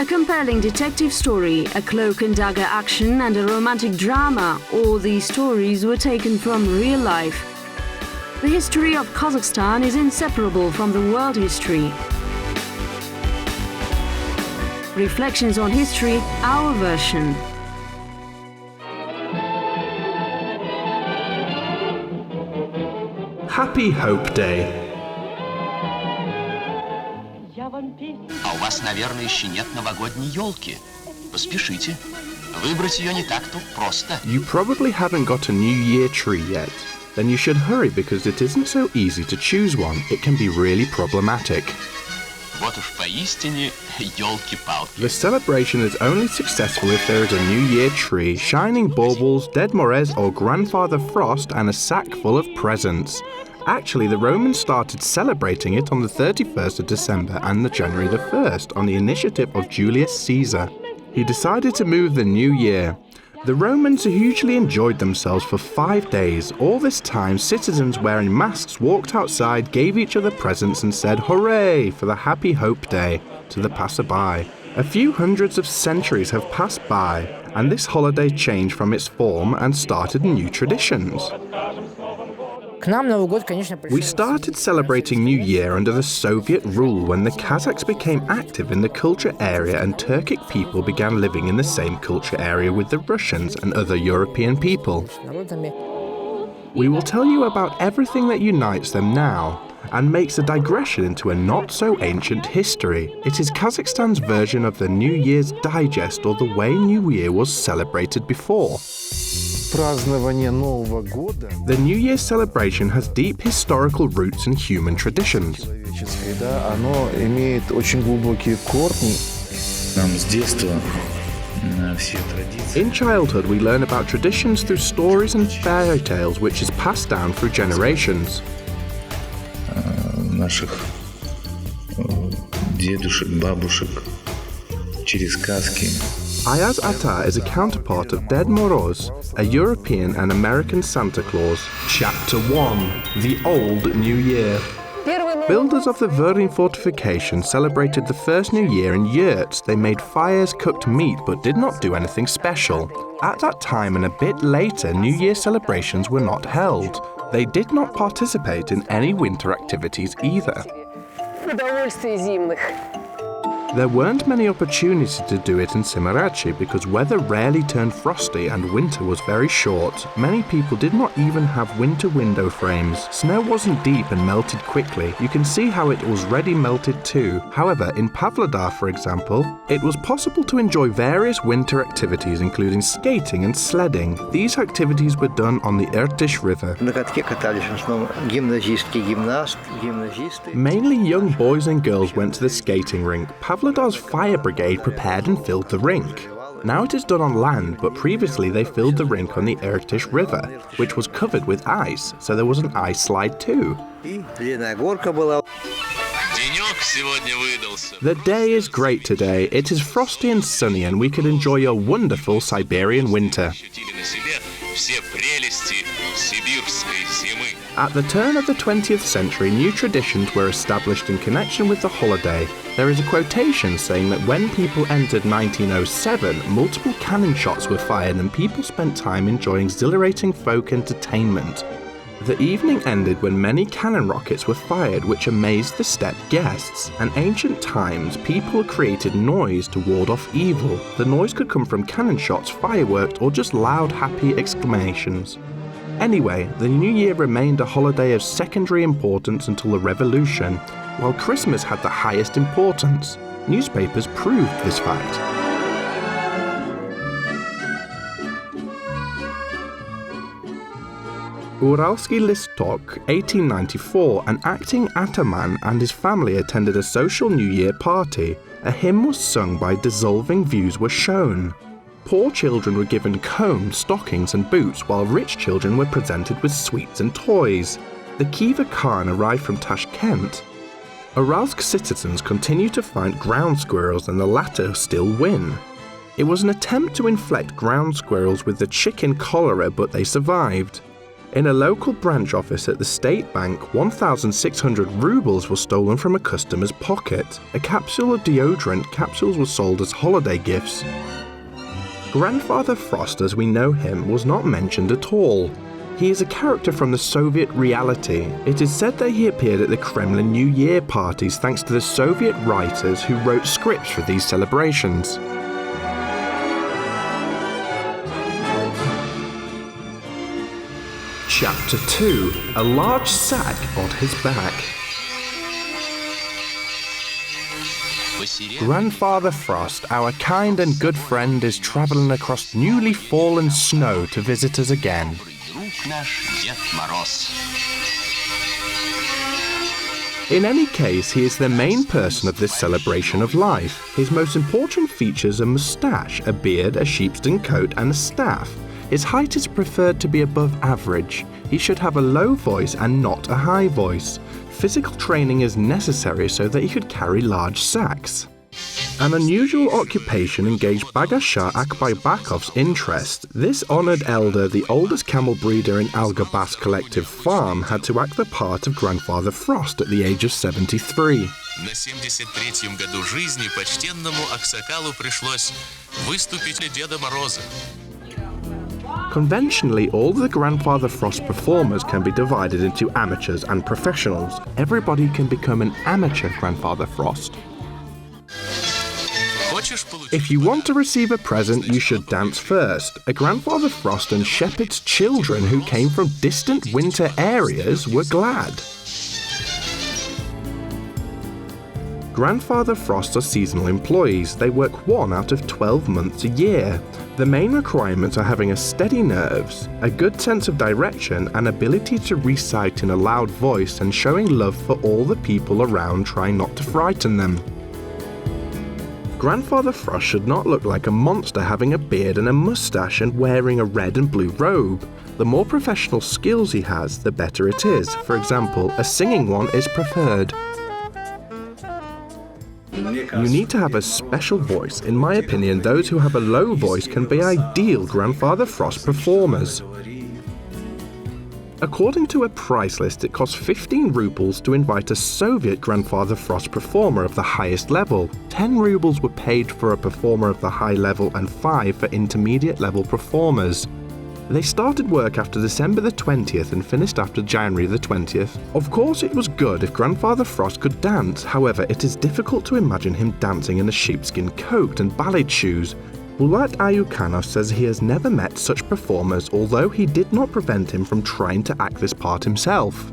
A compelling detective story, a cloak and dagger action, and a romantic drama, all these stories were taken from real life. The history of Kazakhstan is inseparable from the world history. Reflections on history, our version. Happy Hope Day. А у вас, наверное, еще нет новогодней елки. Поспешите. Выбрать ее не так-то просто. You probably haven't got a New Year tree yet. Then you should hurry because it isn't so easy to choose one. It can be really problematic. Вот уж поистине елки-палки. The celebration is only successful if there is a New Year tree, shining baubles, Ded Moroz or Grandfather Frost and a sack full of presents. Actually, the Romans started celebrating it on the 31st of December and the January the 1st on the initiative of Julius Caesar. He decided to move the new year. The Romans hugely enjoyed themselves for 5 days. All this time, citizens wearing masks walked outside, gave each other presents and said "Hooray" for the Happy Hope Day to the passerby. A few hundreds of centuries have passed by, and this holiday changed from its form and started new traditions. We started celebrating New Year under the Soviet rule when the Kazakhs became active in the culture area and Turkic people began living in the same culture area with the Russians and other European people. We will tell you about everything that unites them now and makes a digression into a not-so-ancient history. It is Kazakhstan's version of the New Year's Digest or the way New Year was celebrated before. The New Year's celebration has deep historical roots in human traditions. In childhood, we learn about traditions through stories and fairy tales, which is passed down through generations. Наших дедушек, бабушек, через сказки. Ayaz Atar is a counterpart of Ded Moroz, a European and American Santa Claus. Chapter 1: The Old New Year. Builders of the Vurin fortification celebrated the first New Year in yurts. They made fires, cooked meat, but did not do anything special. At that time and a bit later, New Year celebrations were not held. They did not participate in any winter activities either. There weren't many opportunities to do it in Simarachi because weather rarely turned frosty and winter was very short. Many people did not even have winter window frames. Snow wasn't deep and melted quickly. You can see how it was ready melted too. However, in Pavlodar, for example, it was possible to enjoy various winter activities including skating and sledding. These activities were done on the Irtysh River. Mainly young boys and girls went to the skating rink. Pavlodar's fire brigade prepared and filled the rink. Now it is done on land, but previously they filled the rink on the Irtysh River, which was covered with ice, so there was an ice slide too. The day is great today. It is frosty and sunny and we could enjoy a wonderful Siberian winter. At the turn of the 20th century, new traditions were established in connection with the holiday. There is a quotation saying that when people entered 1907, multiple cannon shots were fired and people spent time enjoying exhilarating folk entertainment. The evening ended when many cannon rockets were fired, which amazed the steppe guests. In ancient times, people created noise to ward off evil. The noise could come from cannon shots, fireworks, or just loud, happy exclamations. Anyway, the New Year remained a holiday of secondary importance until the Revolution, while Christmas had the highest importance. Newspapers proved this fact. Uralsky Listok, 1894, an acting ataman and his family attended a social New Year party. A hymn was sung by dissolving views were shown. Poor children were given combs, stockings and boots, while rich children were presented with sweets and toys. The Khiva Khan arrived from Tashkent. Uralsk citizens continue to find ground squirrels and the latter still win. It was an attempt to infect ground squirrels with the chicken cholera, but they survived. In a local branch office at the State Bank, 1,600 rubles were stolen from a customer's pocket. A capsule of deodorant capsules were sold as holiday gifts. Grandfather Frost, as we know him, was not mentioned at all. He is a character from the Soviet reality. It is said that he appeared at the Kremlin New Year parties thanks to the Soviet writers who wrote scripts for these celebrations. Chapter 2. A large sack on his back. Grandfather Frost, our kind and good friend, is travelling across newly fallen snow to visit us again. In any case, he is the main person of this celebration of life. His most important features are a moustache, a beard, a sheepskin coat and a staff. His height is preferred to be above average. He should have a low voice and not a high voice. Physical training is necessary so that he could carry large sacks. An unusual occupation engaged Bagasha Akbaybakov's interest. This honoured elder, the oldest camel breeder in Algabas Collective Farm, had to act the part of Grandfather Frost at the age of 73. На 73-м году жизни почтенному аксакалу пришлось выступить для Деда Мороза. Conventionally, all the Grandfather Frost performers can be divided into amateurs and professionals. Everybody can become an amateur Grandfather Frost. If you want to receive a present, you should dance first. A Grandfather Frost and shepherd's children who came from distant winter areas were glad. Grandfather Frosts are seasonal employees. They work 1 out of 12 months a year. The main requirements are having a steady nerves, a good sense of direction, and ability to recite in a loud voice and showing love for all the people around, trying not to frighten them. Grandfather Frost should not look like a monster having a beard and a moustache and wearing a red and blue robe. The more professional skills he has, the better it is. For example, a singing one is preferred. You need to have a special voice. In my opinion, those who have a low voice can be ideal Grandfather Frost performers. According to a price list, it costs 15 rubles to invite a Soviet Grandfather Frost performer of the highest level. 10 rubles were paid for a performer of the high level and 5 for intermediate level performers. They started work after December the 20th and finished after January the 20th. Of course, it was good if Grandfather Frost could dance. However, it is difficult to imagine him dancing in a sheepskin coat and ballet shoes. Bulat Ayukanov says he has never met such performers, although he did not prevent him from trying to act this part himself.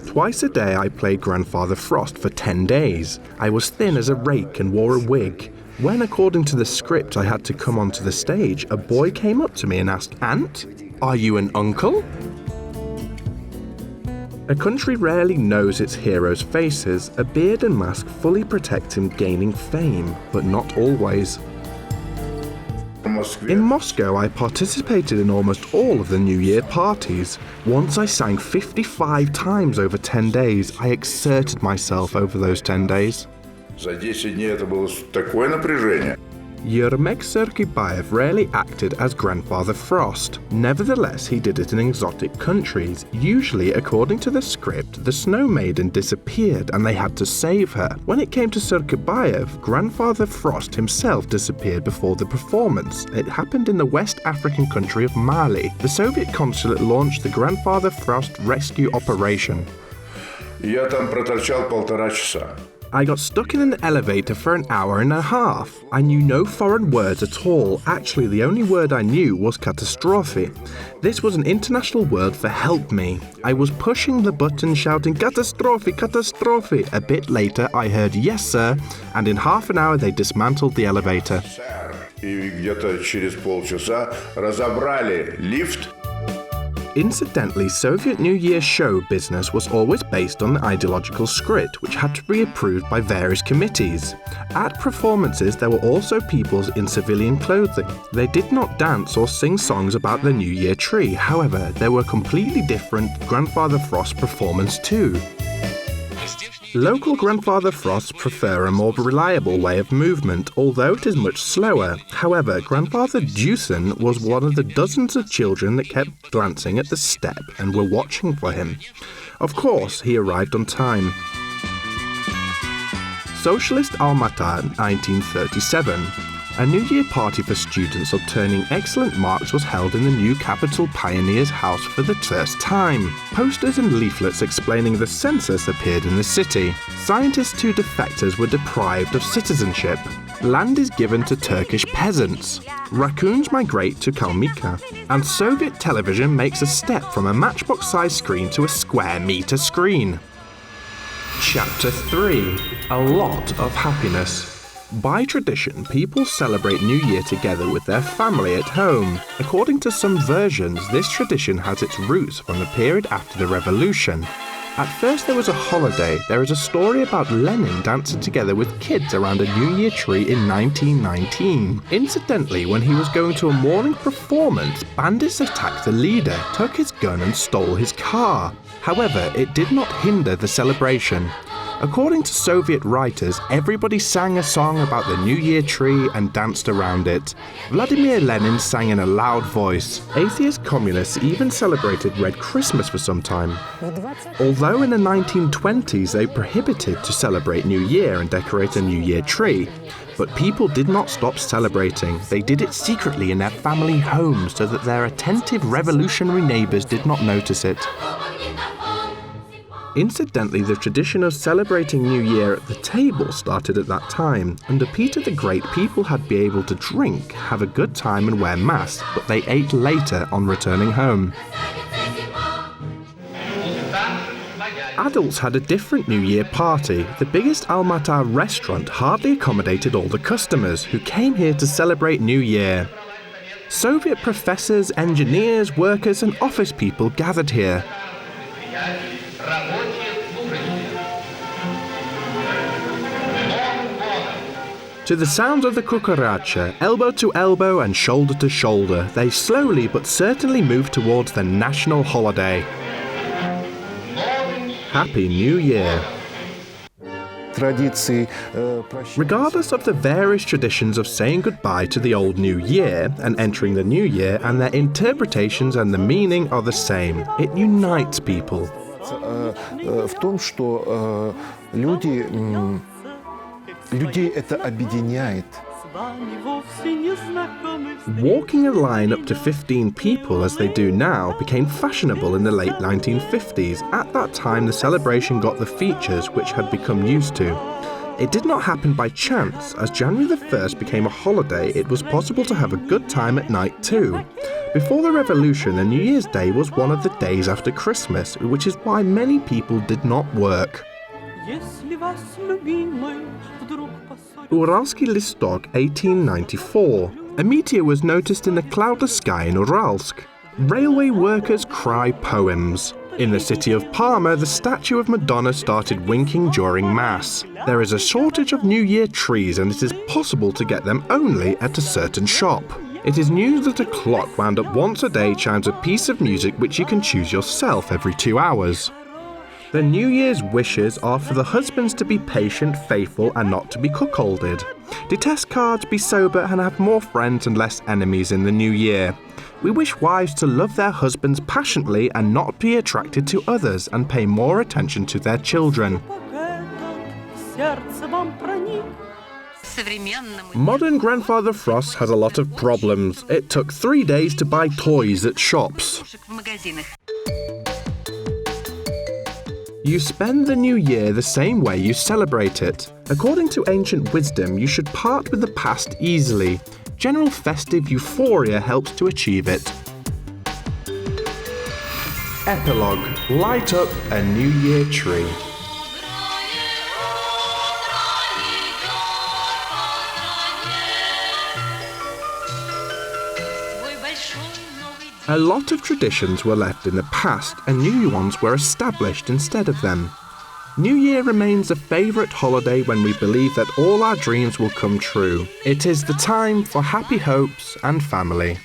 Twice a day I played Grandfather Frost for 10 days. I was thin as a rake and wore a wig. When, according to the script, I had to come onto the stage, a boy came up to me and asked, "Aunt, are you an uncle?" A country rarely knows its heroes' faces. A beard and mask fully protect him gaining fame, but not always. In Moscow, I participated in almost all of the New Year parties. Once I sang 55 times over 10 days. I exerted myself over those 10 days. За 10 дней это было такое напряжение. Yermak Serkibayev rarely acted as Grandfather Frost. Nevertheless, he did it in exotic countries. Usually, according to the script, the Snow Maiden disappeared and they had to save her. When it came to Serkibayev, Grandfather Frost himself disappeared before the performance. It happened in the West African country of Mali. The Soviet consulate launched the Grandfather Frost rescue operation. Я там проторчал 1,5 часа. I got stuck in an elevator for an hour and a half. I knew no foreign words at all. Actually, the only word I knew was catastrophe. This was an international word for help me. I was pushing the button shouting catastrophe, catastrophe. A bit later, I heard yes sir, and in half an hour they dismantled the elevator. И где-то через полчаса разобрали лифт. Incidentally, Soviet New Year show business was always based on the ideological script, which had to be approved by various committees. At performances, there were also people in civilian clothing. They did not dance or sing songs about the New Year tree. However, there were completely different Grandfather Frost performances too. Local Grandfather Frosts prefer a more reliable way of movement, although it is much slower. However, Grandfather Dusen was one of the dozens of children that kept glancing at the step and were watching for him. Of course, he arrived on time. Socialist Almaty, 1937. A New Year party for students obtaining excellent marks was held in the new Capital Pioneers House for the first time. Posters and leaflets explaining the census appeared in the city. Scientists to defectors were deprived of citizenship. Land is given to Turkish peasants. Raccoons migrate to Kalmyka. And Soviet television makes a step from a matchbox-sized screen to a square-meter screen. Chapter 3. A lot of happiness. By tradition, people celebrate New Year together with their family at home. According to some versions, this tradition has its roots from the period after the revolution. At first there was a holiday. There is a story about Lenin dancing together with kids around a New Year tree in 1919. Incidentally, when he was going to a morning performance, bandits attacked the leader, took his gun and stole his car. However, it did not hinder the celebration. According to Soviet writers, everybody sang a song about the New Year tree and danced around it. Vladimir Lenin sang in a loud voice. Atheist communists even celebrated Red Christmas for some time. Although in the 1920s they prohibited to celebrate New Year and decorate a New Year tree, but people did not stop celebrating. They did it secretly in their family homes so that their attentive revolutionary neighbours did not notice it. Incidentally, the tradition of celebrating New Year at the table started at that time. Under Peter the Great, people had to be able to drink, have a good time and wear masks, but they ate later on returning home. Adults had a different New Year party. The biggest Almaty restaurant hardly accommodated all the customers who came here to celebrate New Year. Soviet professors, engineers, workers and office people gathered here. To the sounds of the kukuracha, elbow to elbow and shoulder to shoulder, they slowly but certainly moved towards the national holiday. Happy New Year! Regardless of the various traditions of saying goodbye to the old New Year and entering the New Year, and their interpretations and the meaning are the same, it unites people. В том, что людей это объединяет. Walking a line up to 15 people as they do now became fashionable in the late 1950s. At that time, the celebration got the features which had become used to. It did not happen by chance. As January the 1st became a holiday, it was possible to have a good time at night too. Before the revolution, a New Year's Day was one of the days after Christmas, which is why many people did not work. Uralsky Listok, 1894. A meteor was noticed in the cloudless sky in Uralsk. Railway workers cry poems. In the city of Parma, the statue of Madonna started winking during Mass. There is a shortage of New Year trees and it is possible to get them only at a certain shop. It is news that a clock wound up once a day chimes a piece of music which you can choose yourself every 2 hours. The New Year's wishes are for the husbands to be patient, faithful and not to be cuckolded. Detest cards, be sober and have more friends and less enemies in the new year. We wish wives to love their husbands passionately and not be attracted to others and pay more attention to their children. Modern Grandfather Frost has a lot of problems. It took 3 days to buy toys at shops. You spend the new year the same way you celebrate it. According to ancient wisdom, you should part with the past easily. General festive euphoria helps to achieve it. Epilogue. Light up a New Year tree. A lot of traditions were left in the past and new ones were established instead of them. New Year remains a favourite holiday when we believe that all our dreams will come true. It is the time for happy hopes and family.